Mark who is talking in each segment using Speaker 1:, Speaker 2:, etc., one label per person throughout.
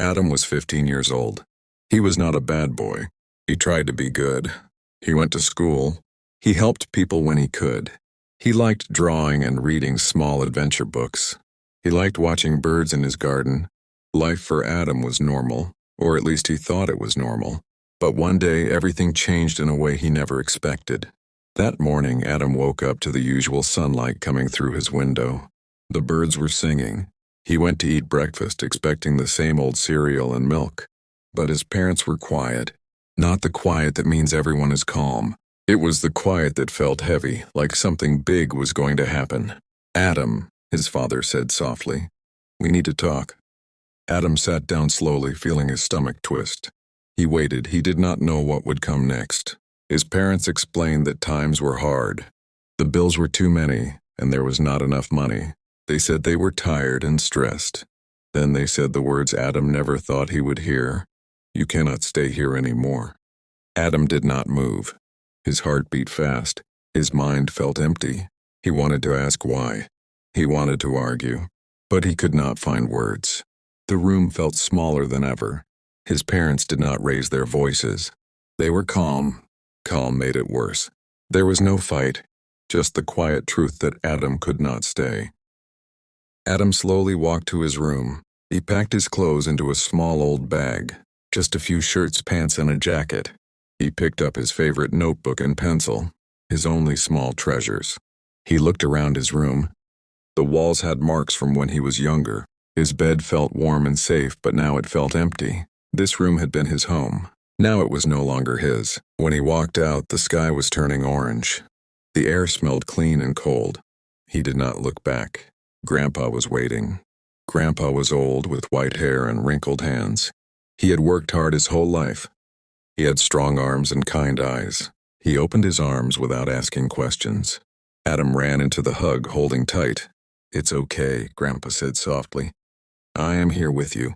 Speaker 1: Adam was 15 years old. He was not a bad boy. He tried to be good. He went to school. He helped people when he could. He liked drawing and reading small adventure books. He liked watching birds in his garden. Life for Adam was normal, or at least he thought it was normal. But one day everything changed in a way he never expected. That morning Adam woke up to the usual sunlight coming through his window. The birds were singing. He went to eat breakfast expecting the same old cereal and milk. But his parents were quiet. Not the quiet that means everyone is calm. It was the quiet that felt heavy, like something big was going to happen. "Adam," his father said softly, "we need to talk." Adam sat down slowly, feeling his stomach twist. He waited. He did not know what would come next. His parents explained that times were hard. The bills were too many, and there was not enough money. They said they were tired and stressed. Then they said the words Adam never thought he would hear: "You cannot stay here anymore." Adam did not move. His heart beat fast. His mind felt empty. He wanted to ask why. He wanted to argue, but he could not find words. The room felt smaller than ever. His parents did not raise their voices. They were calm. Calm made it worse. There was no fight, just the quiet truth that Adam could not stay. Adam slowly walked to his room. He packed his clothes into a small old bag, just a few shirts, pants, and a jacket. He picked up his favorite notebook and pencil, his only small treasures. He looked around his room. The walls had marks from when he was younger. His bed felt warm and safe, but now it felt empty. This room had been his home. Now it was no longer his. When he walked out, the sky was turning orange. The air smelled clean and cold. He did not look back. Grandpa was waiting. Grandpa was old, with white hair and wrinkled hands. He had worked hard his whole life. He had strong arms and kind eyes. He opened his arms without asking questions. Adam ran into the hug, holding tight. "It's okay," Grandpa said softly. "I am here with you."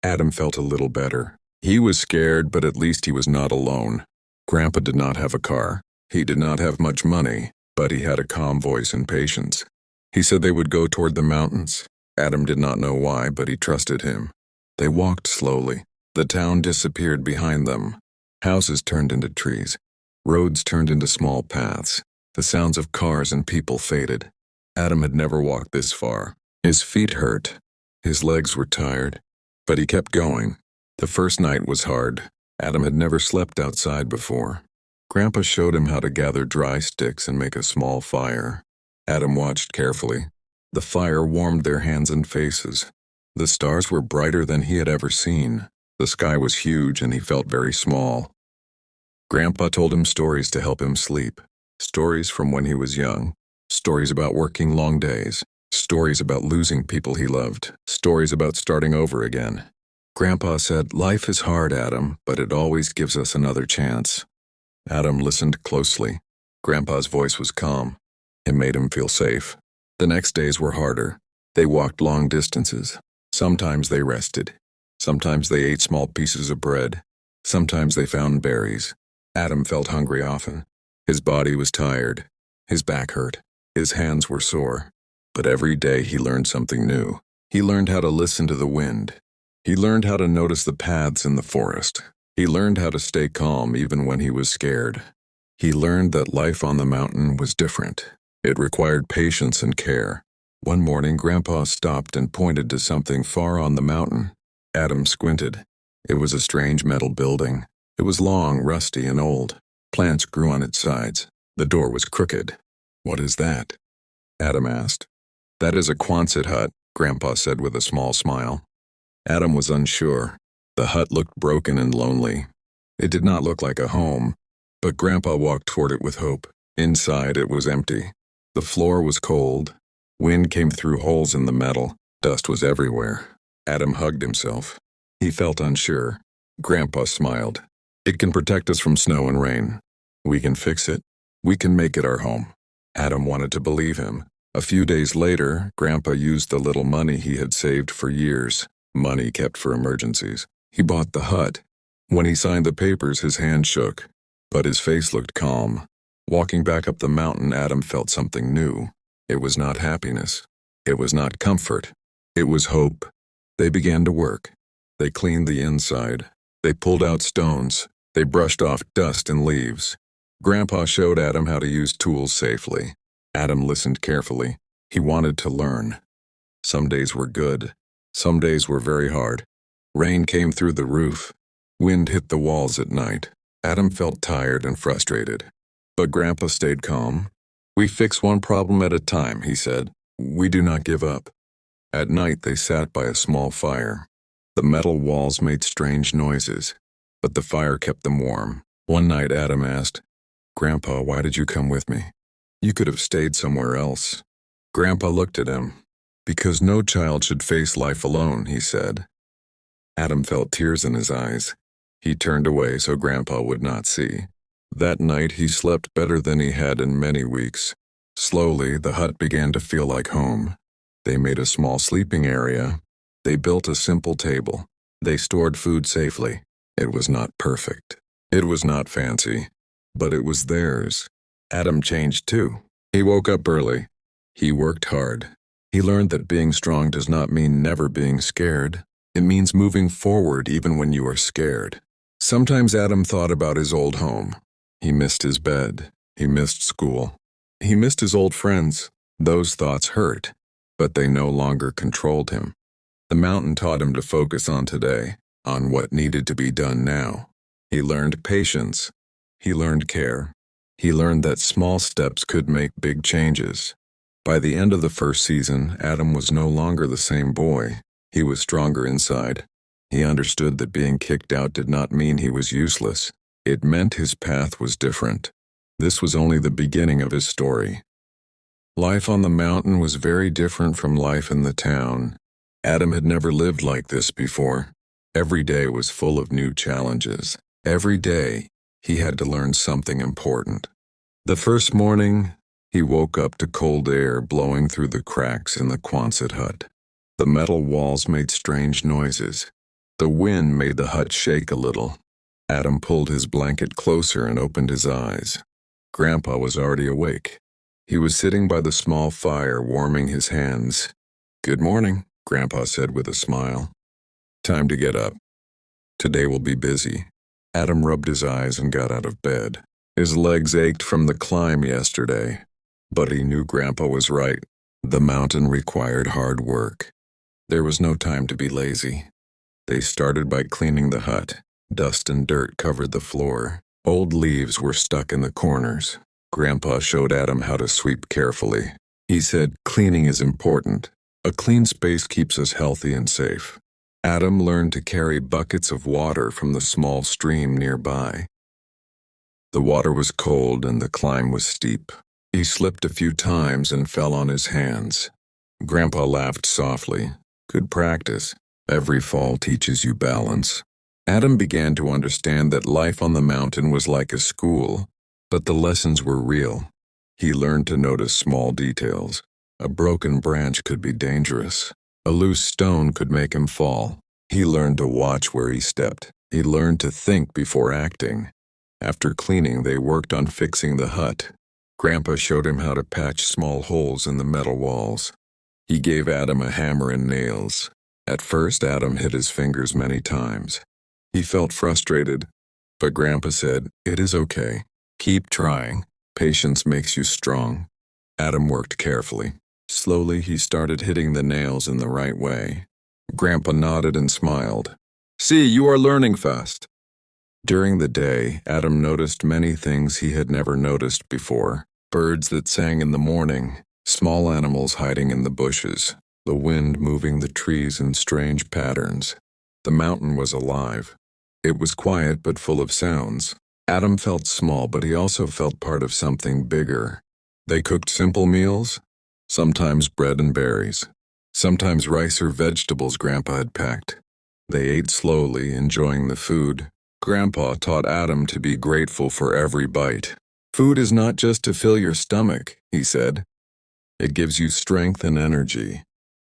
Speaker 1: Adam felt a little better. He was scared, but at least he was not alone. Grandpa did not have a car. He did not have much money, but he had a calm voice and patience. He said they would go toward the mountains. Adam did not know why, but he trusted him. They walked slowly. The town disappeared behind them. Houses turned into trees. Roads turned into small paths. The sounds of cars and people faded. Adam had never walked this far. His feet hurt. His legs were tired. But he kept going. The first night was hard. Adam had never slept outside before. Grandpa showed him how to gather dry sticks and make a small fire. Adam watched carefully. The fire warmed their hands and faces. The stars were brighter than he had ever seen. The sky was huge and he felt very small. Grandpa told him stories to help him sleep. Stories from when he was young. Stories about working long days. Stories about losing people he loved. Stories about starting over again. Grandpa said, "Life is hard, Adam, but it always gives us another chance." Adam listened closely. Grandpa's voice was calm. It made him feel safe. The next days were harder. They walked long distances. Sometimes they rested. Sometimes they ate small pieces of bread. Sometimes they found berries. Adam felt hungry often. His body was tired. His back hurt. His hands were sore. But every day he learned something new. He learned how to listen to the wind. He learned how to notice the paths in the forest. He learned how to stay calm even when he was scared. He learned that life on the mountain was different. It required patience and care. One morning, Grandpa stopped and pointed to something far on the mountain. Adam squinted. It was a strange metal building. It was long, rusty, and old. Plants grew on its sides. The door was crooked. "What is that?" Adam asked. "That is a Quonset hut," Grandpa said with a small smile. Adam was unsure. The hut looked broken and lonely. It did not look like a home, but Grandpa walked toward it with hope. Inside, it was empty. The floor was cold. Wind came through holes in the metal. Dust was everywhere. Adam hugged himself. He felt unsure. Grandpa smiled. "It can protect us from snow and rain. We can fix it. We can make it our home." Adam wanted to believe him. A few days later, Grandpa used the little money he had saved for years. Money kept for emergencies. He bought the hut. When he signed the papers, his hand shook, but his face looked calm. Walking back up the mountain, Adam felt something new. It was not happiness. It was not comfort. It was hope. They began to work. They cleaned the inside. They pulled out stones. They brushed off dust and leaves. Grandpa showed Adam how to use tools safely. Adam listened carefully. He wanted to learn. Some days were good. Some days were very hard. Rain came through the roof. Wind hit the walls at night. Adam felt tired and frustrated. But Grandpa stayed calm. "We fix one problem at a time," he said. "We do not give up." At night they sat by a small fire. The metal walls made strange noises, but the fire kept them warm. One night Adam asked, "Grandpa, why did you come with me? You could have stayed somewhere else." Grandpa looked at him. "Because no child should face life alone," he said. Adam felt tears in his eyes. He turned away so Grandpa would not see. That night he slept better than he had in many weeks. Slowly, the hut began to feel like home. They made a small sleeping area. They built a simple table. They stored food safely. It was not perfect. It was not fancy. But it was theirs. Adam changed too. He woke up early. He worked hard. He learned that being strong does not mean never being scared. It means moving forward even when you are scared. Sometimes Adam thought about his old home. He missed his bed. He missed school. He missed his old friends. Those thoughts hurt, but they no longer controlled him. The mountain taught him to focus on today, on what needed to be done now. He learned patience. He learned care. He learned that small steps could make big changes. By the end of the first season, Adam was no longer the same boy. He was stronger inside. He understood that being kicked out did not mean he was useless. It meant his path was different. This was only the beginning of his story. Life on the mountain was very different from life in the town. Adam had never lived like this before. Every day was full of new challenges. Every day, he had to learn something important. The first morning, he woke up to cold air blowing through the cracks in the Quonset hut. The metal walls made strange noises. The wind made the hut shake a little. Adam pulled his blanket closer and opened his eyes. Grandpa was already awake. He was sitting by the small fire, warming his hands. "Good morning," Grandpa said with a smile. "Time to get up. Today will be busy." Adam rubbed his eyes and got out of bed. His legs ached from the climb yesterday. But he knew Grandpa was right. The mountain required hard work. There was no time to be lazy. They started by cleaning the hut. Dust and dirt covered the floor. Old leaves were stuck in the corners. Grandpa showed Adam how to sweep carefully. He said, "Cleaning is important. A clean space keeps us healthy and safe." Adam learned to carry buckets of water from the small stream nearby. The water was cold and the climb was steep. He slipped a few times and fell on his hands. Grandpa laughed softly. "Good practice. Every fall teaches you balance." Adam began to understand that life on the mountain was like a school, but the lessons were real. He learned to notice small details. A broken branch could be dangerous. A loose stone could make him fall. He learned to watch where he stepped. He learned to think before acting. After cleaning, they worked on fixing the hut. Grandpa showed him how to patch small holes in the metal walls. He gave Adam a hammer and nails. At first, Adam hit his fingers many times. He felt frustrated, but Grandpa said, "It is okay. Keep trying. Patience makes you strong." Adam worked carefully. Slowly, he started hitting the nails in the right way. Grandpa nodded and smiled. "See, you are learning fast." During the day, Adam noticed many things he had never noticed before. Birds that sang in the morning, small animals hiding in the bushes, the wind moving the trees in strange patterns. The mountain was alive. It was quiet but full of sounds. Adam felt small, but he also felt part of something bigger. They cooked simple meals, sometimes bread and berries, sometimes rice or vegetables Grandpa had packed. They ate slowly, enjoying the food. Grandpa taught Adam to be grateful for every bite. "Food is not just to fill your stomach," he said. "It gives you strength and energy.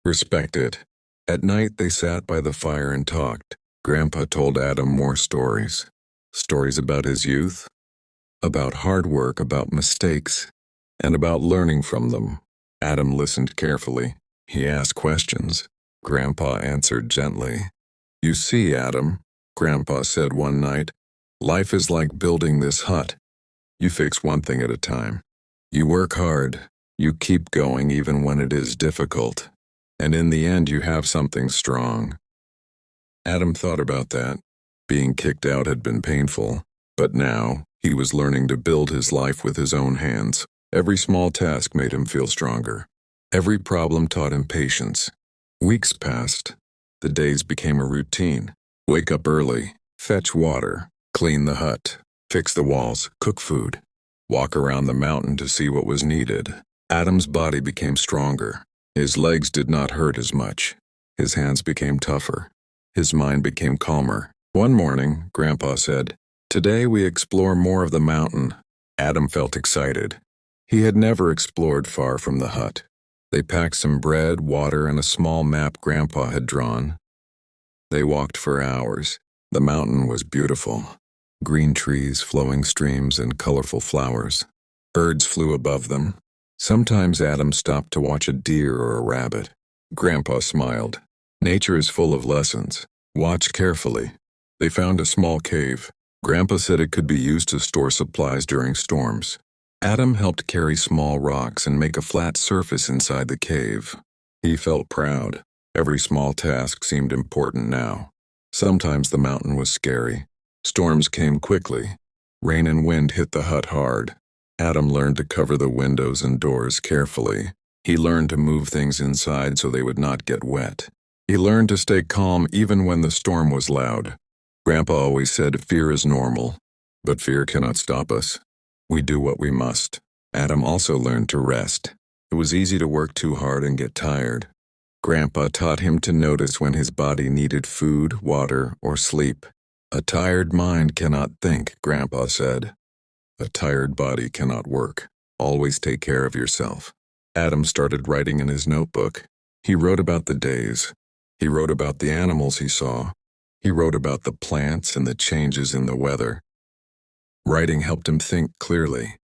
Speaker 1: Respect it." At night they sat by the fire and talked. Grandpa told Adam more stories. Stories about his youth, about hard work, about mistakes, and about learning from them. Adam listened carefully. He asked questions. Grandpa answered gently. "You see, Adam," Grandpa said one night, "life is like building this hut. You fix one thing at a time. You work hard. You keep going even when it is difficult. And in the end, you have something strong." Adam thought about that. Being kicked out had been painful, but now he was learning to build his life with his own hands. Every small task made him feel stronger. Every problem taught him patience. Weeks passed. The days became a routine. Wake up early, fetch water, clean the hut, fix the walls, cook food, walk around the mountain to see what was needed. Adam's body became stronger. His legs did not hurt as much. His hands became tougher. His mind became calmer. One morning, Grandpa said, "Today we explore more of the mountain." Adam felt excited. He had never explored far from the hut. They packed some bread, water, and a small map Grandpa had drawn. They walked for hours. The mountain was beautiful. Green trees, flowing streams, and colorful flowers. Birds flew above them. Sometimes Adam stopped to watch a deer or a rabbit. Grandpa smiled. "Nature is full of lessons. Watch carefully." They found a small cave. Grandpa said it could be used to store supplies during storms. Adam helped carry small rocks and make a flat surface inside the cave. He felt proud. Every small task seemed important now. Sometimes the mountain was scary. Storms came quickly. Rain and wind hit the hut hard. Adam learned to cover the windows and doors carefully. He learned to move things inside so they would not get wet. He learned to stay calm even when the storm was loud. Grandpa always said fear is normal, but fear cannot stop us. We do what we must. Adam also learned to rest. It was easy to work too hard and get tired. Grandpa taught him to notice when his body needed food, water, or sleep. "A tired mind cannot think," Grandpa said. "A tired body cannot work. Always take care of yourself." Adam started writing in his notebook. He wrote about the days. He wrote about the animals he saw. He wrote about the plants and the changes in the weather. Writing helped him think clearly.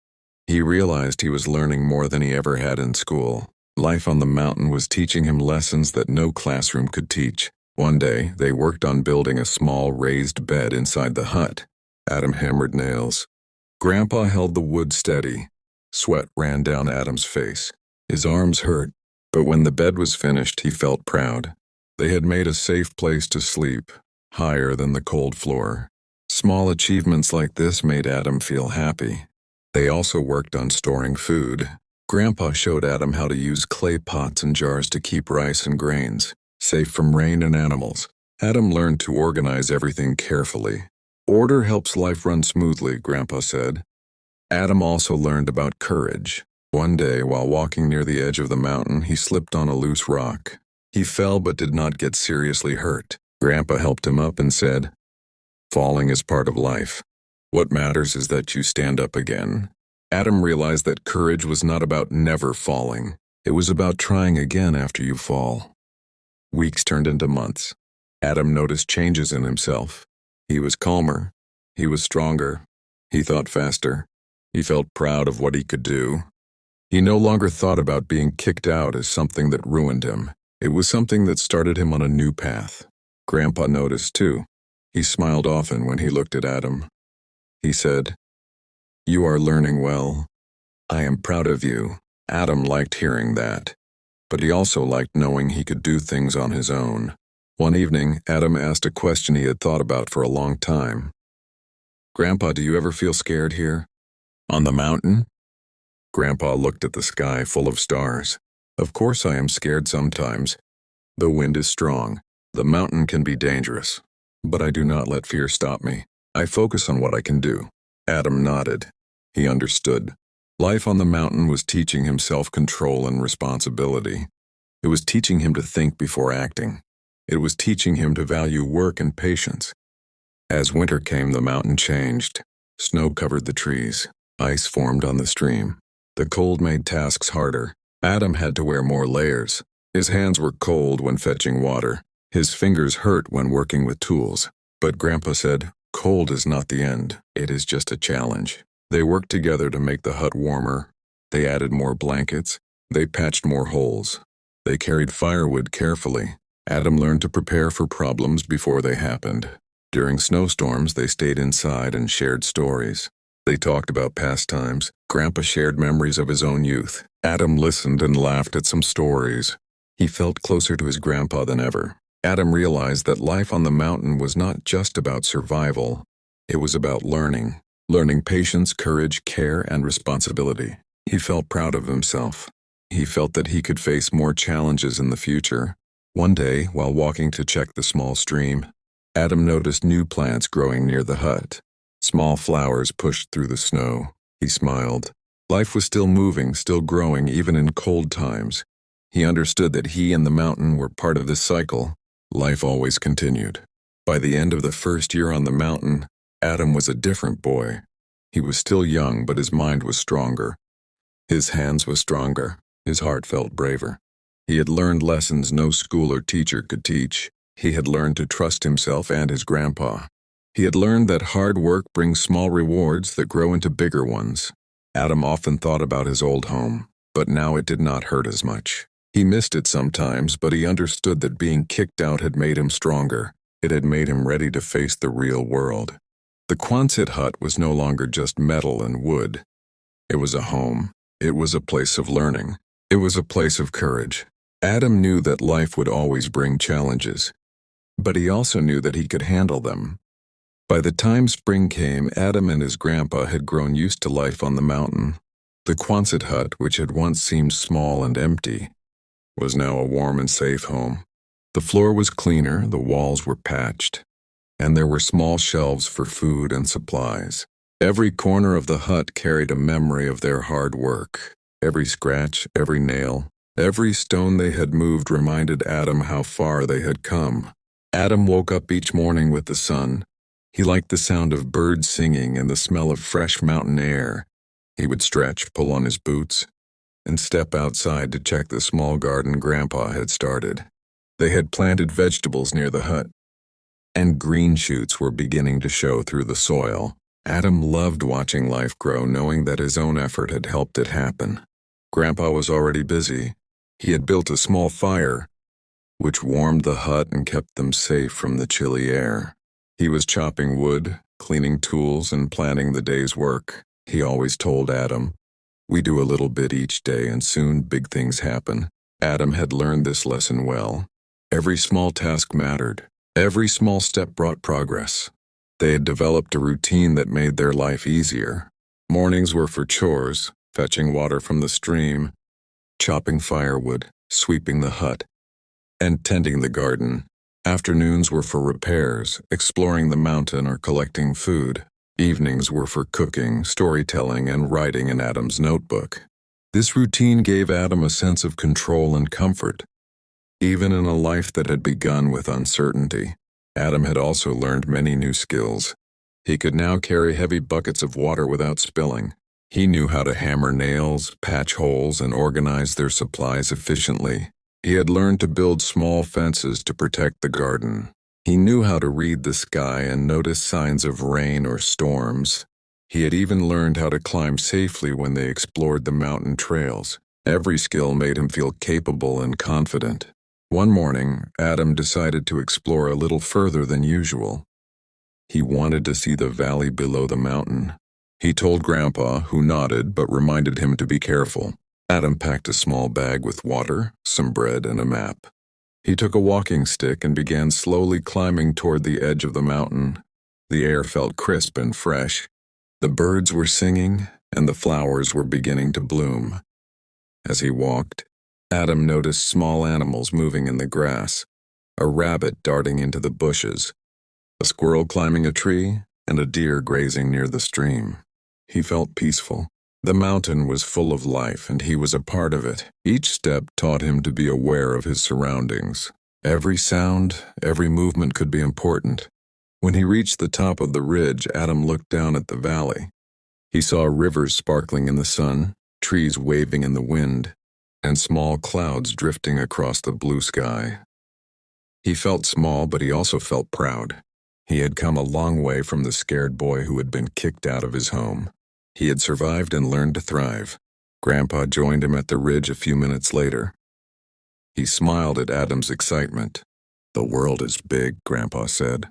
Speaker 1: He realized he was learning more than he ever had in school. Life on the mountain was teaching him lessons that no classroom could teach. One day, they worked on building a small raised bed inside the hut. Adam hammered nails. Grandpa held the wood steady. Sweat ran down Adam's face. His arms hurt, but when the bed was finished, he felt proud. They had made a safe place to sleep, higher than the cold floor. Small achievements like this made Adam feel happy. They also worked on storing food. Grandpa showed Adam how to use clay pots and jars to keep rice and grains, safe from rain and animals. Adam learned to organize everything carefully. "Order helps life run smoothly," Grandpa said. Adam also learned about courage. One day, while walking near the edge of the mountain, he slipped on a loose rock. He fell but did not get seriously hurt. Grandpa helped him up and said, "Falling is part of life. What matters is that you stand up again." Adam realized that courage was not about never falling. It was about trying again after you fall. Weeks turned into months. Adam noticed changes in himself. He was calmer. He was stronger. He thought faster. He felt proud of what he could do. He no longer thought about being kicked out as something that ruined him. It was something that started him on a new path. Grandpa noticed too. He smiled often when he looked at Adam. He said, "You are learning well. I am proud of you." Adam liked hearing that, but he also liked knowing he could do things on his own. One evening, Adam asked a question he had thought about for a long time. "Grandpa, do you ever feel scared here? On the mountain?" Grandpa looked at the sky full of stars. "Of course I am scared sometimes. The wind is strong. The mountain can be dangerous. But I do not let fear stop me. I focus on what I can do." Adam nodded. He understood. Life on the mountain was teaching him self-control and responsibility. It was teaching him to think before acting. It was teaching him to value work and patience. As winter came, the mountain changed. Snow covered the trees. Ice formed on the stream. The cold made tasks harder. Adam had to wear more layers. His hands were cold when fetching water. His fingers hurt when working with tools. But Grandpa said, "Cold is not the end. It is just a challenge." They worked together to make the hut warmer. They added more blankets. They patched more holes. They carried firewood carefully. Adam learned to prepare for problems before they happened. During snowstorms, they stayed inside and shared stories. They talked about past times. Grandpa shared memories of his own youth. Adam listened and laughed at some stories. He felt closer to his grandpa than ever. Adam realized that life on the mountain was not just about survival. It was about learning. Learning patience, courage, care, and responsibility. He felt proud of himself. He felt that he could face more challenges in the future. One day, while walking to check the small stream, Adam noticed new plants growing near the hut. Small flowers pushed through the snow. He smiled. Life was still moving, still growing, even in cold times. He understood that he and the mountain were part of this cycle. Life always continued. By the end of the first year on the mountain, Adam was a different boy. He was still young, but his mind was stronger. His hands were stronger. His heart felt braver. He had learned lessons no school or teacher could teach. He had learned to trust himself and his grandpa. He had learned that hard work brings small rewards that grow into bigger ones. Adam often thought about his old home, but now it did not hurt as much. He missed it sometimes, but he understood that being kicked out had made him stronger. It had made him ready to face the real world. The Quonset hut was no longer just metal and wood. It was a home. It was a place of learning. It was a place of courage. Adam knew that life would always bring challenges, but he also knew that he could handle them. By the time spring came, Adam and his grandpa had grown used to life on the mountain. The Quonset hut, which had once seemed small and empty, was now a warm and safe home. The floor was cleaner, the walls were patched, and there were small shelves for food and supplies. Every corner of the hut carried a memory of their hard work. Every scratch, every nail, every stone they had moved reminded Adam how far they had come. Adam woke up each morning with the sun. He liked the sound of birds singing and the smell of fresh mountain air. He would stretch, pull on his boots, and step outside to check the small garden Grandpa had started. They had planted vegetables near the hut, and green shoots were beginning to show through the soil. Adam loved watching life grow, knowing that his own effort had helped it happen. Grandpa was already busy. He had built a small fire, which warmed the hut and kept them safe from the chilly air. He was chopping wood, cleaning tools, and planning the day's work. He always told Adam, "We do a little bit each day and soon big things happen." Adam had learned this lesson well. Every small task mattered. Every small step brought progress. They had developed a routine that made their life easier. Mornings were for chores, fetching water from the stream, chopping firewood, sweeping the hut, and tending the garden. Afternoons were for repairs, exploring the mountain, or collecting food. Evenings were for cooking, storytelling, and writing in Adam's notebook. This routine gave Adam a sense of control and comfort, even in a life that had begun with uncertainty. Adam had also learned many new skills. He could now carry heavy buckets of water without spilling. He knew how to hammer nails, patch holes, and organize their supplies efficiently. He had learned to build small fences to protect the garden. He knew how to read the sky and notice signs of rain or storms. He had even learned how to climb safely when they explored the mountain trails. Every skill made him feel capable and confident. One morning, Adam decided to explore a little further than usual. He wanted to see the valley below the mountain. He told Grandpa, who nodded but reminded him to be careful. Adam packed a small bag with water, some bread, and a map. He took a walking stick and began slowly climbing toward the edge of the mountain. The air felt crisp and fresh. The birds were singing, and the flowers were beginning to bloom. As he walked, Adam noticed small animals moving in the grass, a rabbit darting into the bushes, a squirrel climbing a tree, and a deer grazing near the stream. He felt peaceful. The mountain was full of life, and he was a part of it. Each step taught him to be aware of his surroundings. Every sound, every movement could be important. When he reached the top of the ridge, Adam looked down at the valley. He saw rivers sparkling in the sun, trees waving in the wind, and small clouds drifting across the blue sky. He felt small, but he also felt proud. He had come a long way from the scared boy who had been kicked out of his home. He had survived and learned to thrive. Grandpa joined him at the ridge a few minutes later. He smiled at Adam's excitement. "The world is big," Grandpa said,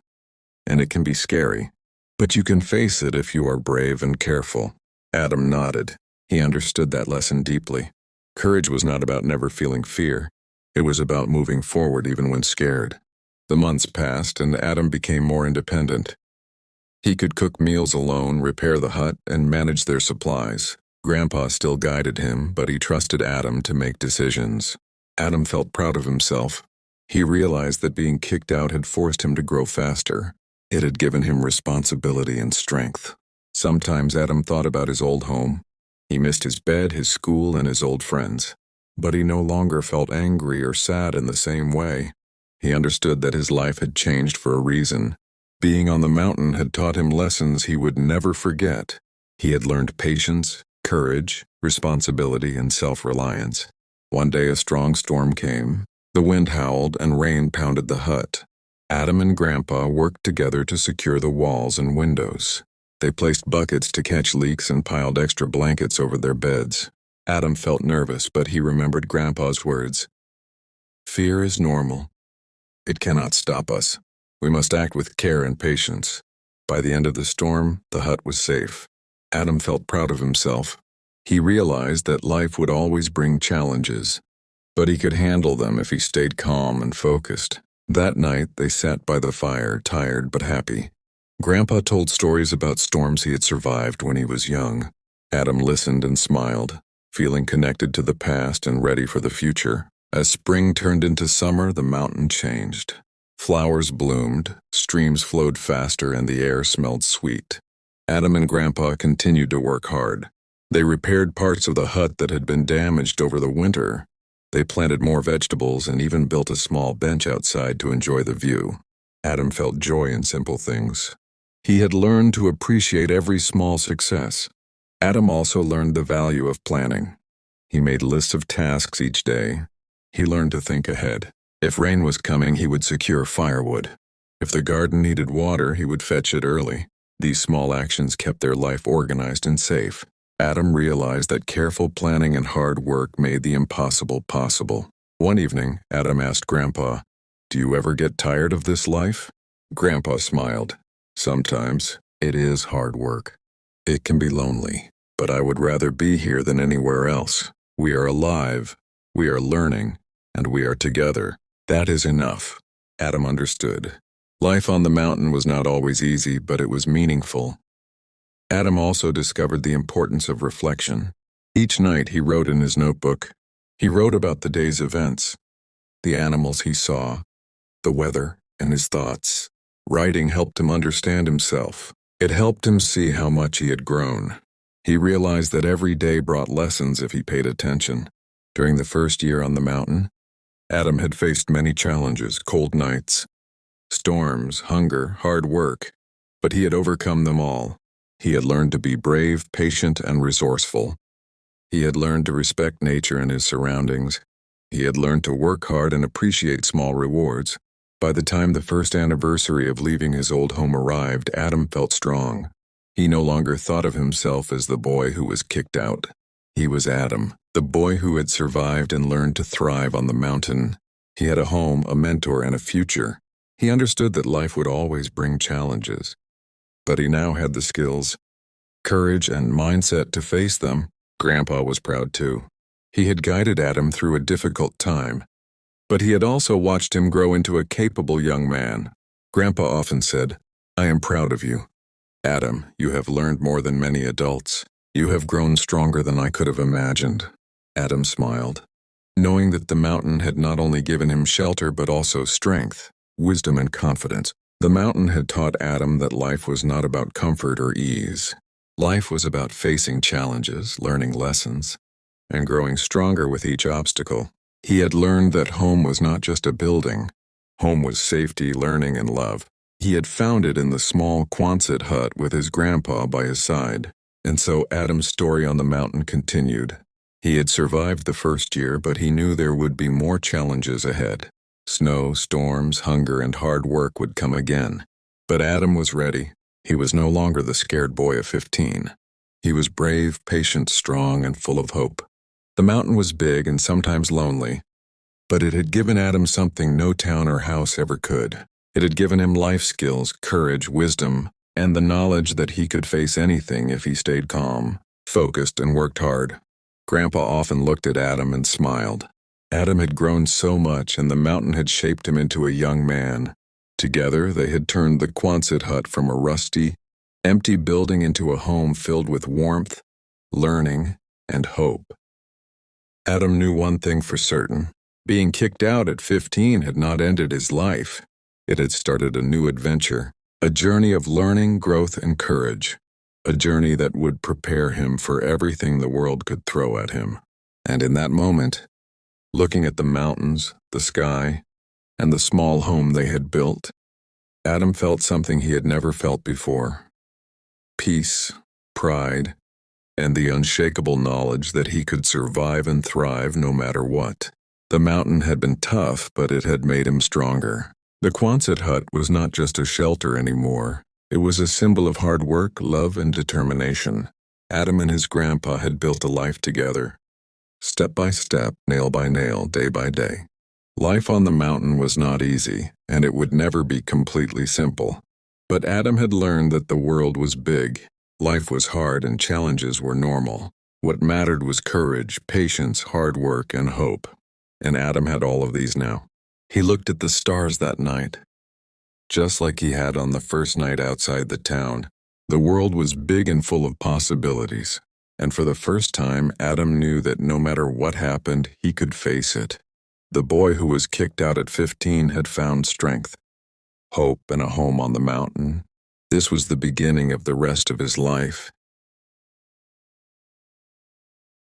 Speaker 1: "and it can be scary. But you can face it if you are brave and careful." Adam nodded. He understood that lesson deeply. Courage was not about never feeling fear. It was about moving forward even when scared. The months passed, and Adam became more independent. He could cook meals alone, repair the hut, and manage their supplies. Grandpa still guided him, but he trusted Adam to make decisions. Adam felt proud of himself. He realized that being kicked out had forced him to grow faster. It had given him responsibility and strength. Sometimes Adam thought about his old home. He missed his bed, his school, and his old friends. But he no longer felt angry or sad in the same way. He understood that his life had changed for a reason. Being on the mountain had taught him lessons he would never forget. He had learned patience, courage, responsibility, and self-reliance. One day a strong storm came. The wind howled and rain pounded the hut. Adam and Grandpa worked together to secure the walls and windows. They placed buckets to catch leaks and piled extra blankets over their beds. Adam felt nervous, but he remembered Grandpa's words. "Fear is normal. It cannot stop us. We must act with care and patience." By the end of the storm, the hut was safe. Adam felt proud of himself. He realized that life would always bring challenges, but he could handle them if he stayed calm and focused. That night, they sat by the fire, tired but happy. Grandpa told stories about storms he had survived when he was young. Adam listened and smiled, feeling connected to the past and ready for the future. As spring turned into summer, the mountain changed. Flowers bloomed, streams flowed faster, and the air smelled sweet. Adam and Grandpa continued to work hard. They repaired parts of the hut that had been damaged over the winter. They planted more vegetables and even built a small bench outside to enjoy the view. Adam felt joy in simple things. He had learned to appreciate every small success. Adam also learned the value of planning. He made lists of tasks each day. He learned to think ahead. If rain was coming, he would secure firewood. If the garden needed water, he would fetch it early. These small actions kept their life organized and safe. Adam realized that careful planning and hard work made the impossible possible. One evening, Adam asked Grandpa, "Do you ever get tired of this life?" Grandpa smiled. "Sometimes. It is hard work. It can be lonely, but I would rather be here than anywhere else. We are alive, we are learning, and we are together. That is enough." Adam understood. Life on the mountain was not always easy, but it was meaningful. Adam also discovered the importance of reflection. Each night he wrote in his notebook. He wrote about the day's events, the animals he saw, the weather, and his thoughts. Writing helped him understand himself. It helped him see how much he had grown. He realized that every day brought lessons if he paid attention. During the first year on the mountain, Adam had faced many challenges: cold nights, storms, hunger, hard work, but he had overcome them all. He had learned to be brave, patient, and resourceful. He had learned to respect nature and his surroundings. He had learned to work hard and appreciate small rewards. By the time the first anniversary of leaving his old home arrived, Adam felt strong. He no longer thought of himself as the boy who was kicked out. He was Adam, the boy who had survived and learned to thrive on the mountain. He had a home, a mentor, and a future. He understood that life would always bring challenges, but he now had the skills, courage, and mindset to face them. Grandpa was proud too. He had guided Adam through a difficult time, but he had also watched him grow into a capable young man. Grandpa often said, "I am proud of you. Adam, you have learned more than many adults. You have grown stronger than I could have imagined." Adam smiled, knowing that the mountain had not only given him shelter but also strength, wisdom, and confidence. The mountain had taught Adam that life was not about comfort or ease. Life was about facing challenges, learning lessons, and growing stronger with each obstacle. He had learned that home was not just a building. Home was safety, learning, and love. He had found it in the small Quonset hut with his grandpa by his side. And so Adam's story on the mountain continued. He had survived the first year, but he knew there would be more challenges ahead. Snow, storms, hunger, and hard work would come again. But Adam was ready. He was no longer the scared boy of 15. He was brave, patient, strong, and full of hope. The mountain was big and sometimes lonely, But it had given Adam something no town or house ever could. It had given him life skills, courage, wisdom, and the knowledge that he could face anything if he stayed calm, focused, and worked hard. Grandpa often looked at Adam and smiled. Adam had grown so much, and the mountain had shaped him into a young man. Together, they had turned the Quonset hut from a rusty, empty building into a home filled with warmth, learning, and hope. Adam knew one thing for certain. Being kicked out at 15 had not ended his life. It had started a new adventure, a journey of learning, growth, and courage, a journey that would prepare him for everything the world could throw at him. And in that moment, looking at the mountains, the sky, and the small home they had built, Adam felt something he had never felt before. Peace, pride, and the unshakable knowledge that he could survive and thrive no matter what. The mountain had been tough, but it had made him stronger. The Quonset hut was not just a shelter anymore. It was a symbol of hard work, love, and determination. Adam and his grandpa had built a life together, step by step, nail by nail, day by day. Life on the mountain was not easy, and it would never be completely simple. But Adam had learned that the world was big, life was hard, and challenges were normal. What mattered was courage, patience, hard work, and hope. And Adam had all of these now. He looked at the stars that night, just like he had on the first night outside the town. The world was big and full of possibilities, and for the first time, Adam knew that no matter what happened, he could face it. The boy who was kicked out at 15 had found strength, hope, and a home on the mountain. This was the beginning of the rest of his life.